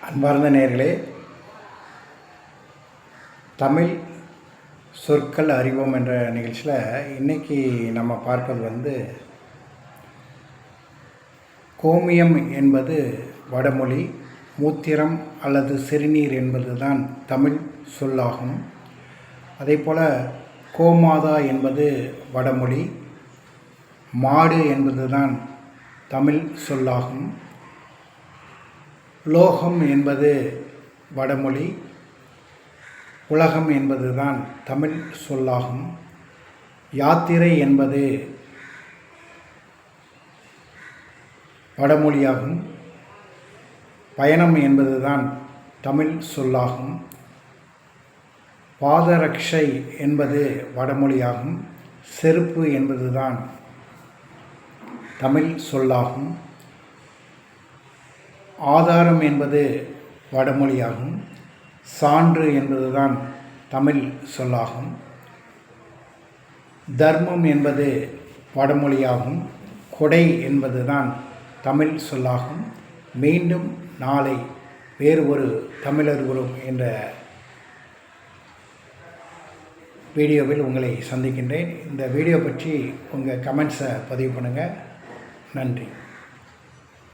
அன்பார்ந்த நேயர்களே, தமிழ் சொற்கள் அறிவோம் என்ற நிகழ்ச்சியில் இன்றைக்கி நம்ம பார்ப்பது கோமியம் என்பது வடமொழி, மூத்திரம் அல்லது சிறுநீர் என்பது தான் தமிழ் சொல்லாகும். அதேபோல் கோமாதா என்பது வடமொழி, மாடு என்பது தான் தமிழ் சொல்லாகும். லோகம் என்பது வடமொழி, உலகம் என்பது தான் தமிழ் சொல்லாகும். யாத்திரை என்பது வடமொழியாகும். பயணம் என்பது தான் தமிழ் சொல்லாகும். பாதரக்ஷை என்பது வடமொழியாகும். செருப்பு என்பது தான் தமிழ் சொல்லாகும். ஆதாரம் என்பது வடமொழியாகும். சான்று என்பது தான் தமிழ் சொல்லாகும். தர்மம் என்பது வடமொழியாகும். கொடை என்பது தான் தமிழ் சொல்லாகும். மீண்டும் நாளை வேறு ஒரு தமிழர்களும் என்ற வீடியோவில் உங்களை சந்திக்கின்றேன். இந்த வீடியோ பற்றி உங்கள் கமெண்ட்ஸை பதிவு பண்ணுங்கள். நன்றி.